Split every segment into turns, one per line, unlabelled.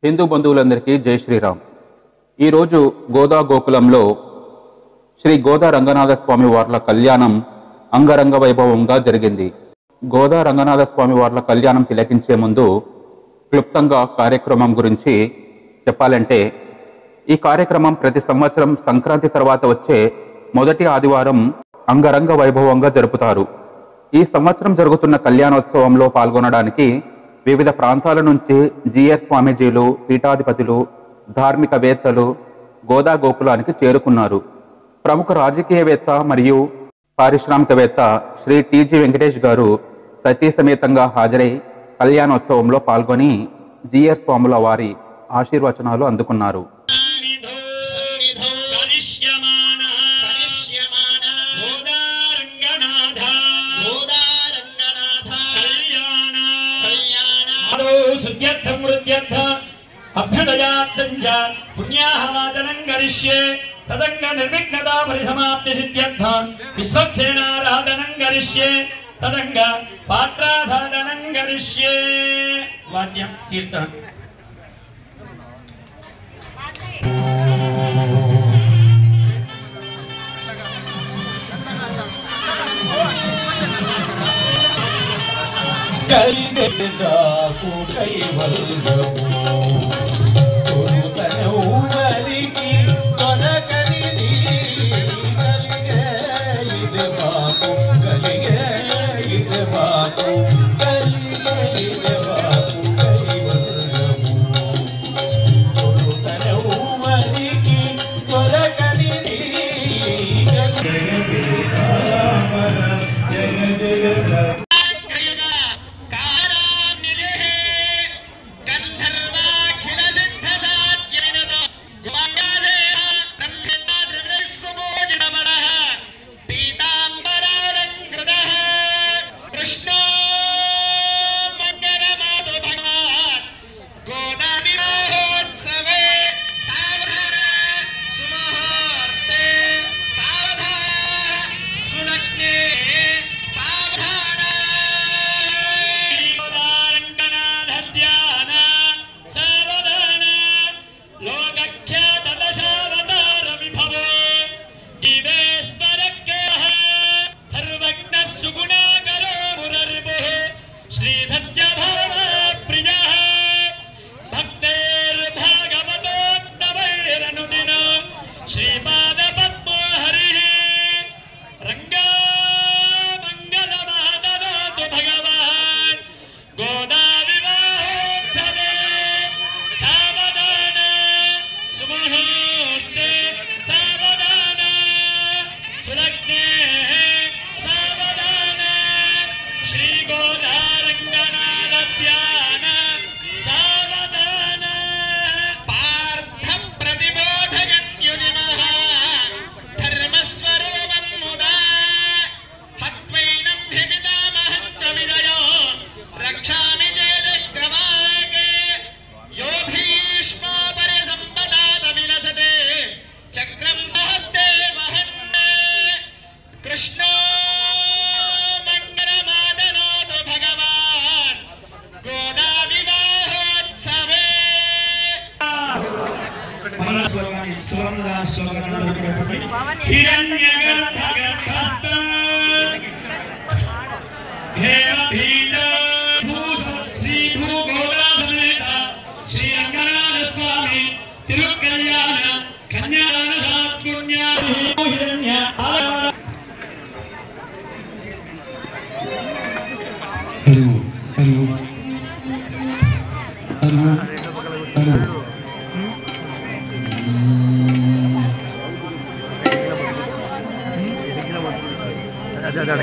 హిందూ బంధువులందరికీ జై శ్రీరామ్. ఈరోజు గోదా గోకులంలో శ్రీ గోదా రంగనాథ స్వామి వార్ల కళ్యాణం అంగరంగ వైభవంగా జరిగింది. గోదా రంగనాథ స్వామి వార్ల కళ్యాణం తిలకించే ముందు క్లుప్తంగా కార్యక్రమం గురించి చెప్పాలంటే, ఈ కార్యక్రమం ప్రతి సంవత్సరం సంక్రాంతి తర్వాత వచ్చే మొదటి ఆదివారం అంగరంగ వైభవంగా జరుపుతారు. ఈ సంవత్సరం జరుగుతున్న కళ్యాణోత్సవంలో పాల్గొనడానికి వివిధ ప్రాంతాల నుంచి జిఆర్ స్వామీజీలు, పీఠాధిపతులు, ధార్మికవేత్తలు గోదా గోకులానికి చేరుకున్నారు. ప్రముఖ రాజకీయవేత్త మరియు పారిశ్రామికవేత్త శ్రీ టీజీ వెంకటేష్ గారు సతీ సమేతంగా హాజరై కళ్యాణోత్సవంలో పాల్గొని జిఆర్ స్వాముల వారి ఆశీర్వచనాలు అందుకున్నారు.
అభ్యుదయార్థంచ పుణ్యాహవాచనం కరిష్యే తదంగ నిర్విఘ్నతా పరిసమాప్తి సిద్ధ్యర్థ విశ్వక్సేనారాధనం కరిష్యే తదంగ పాత్రాధారణం కరిష్యే. వాద్యం కీర్తన.
కలిగెదాకు కైవల్యము కొరుతనౌవరికి కొనకనిది కలిగే ఇది బాకు కలిగే ఇది బాకు కలిగే ఇది బాకు కైవల్యము కొరుతనౌవరికి కొనకనిది కలిగే రామర జయ జయ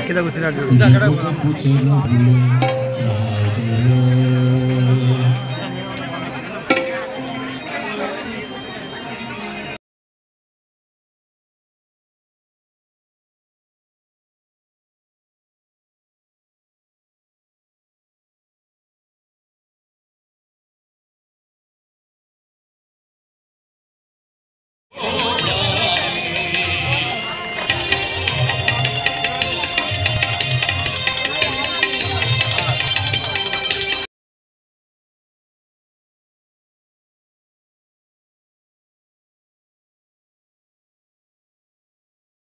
kita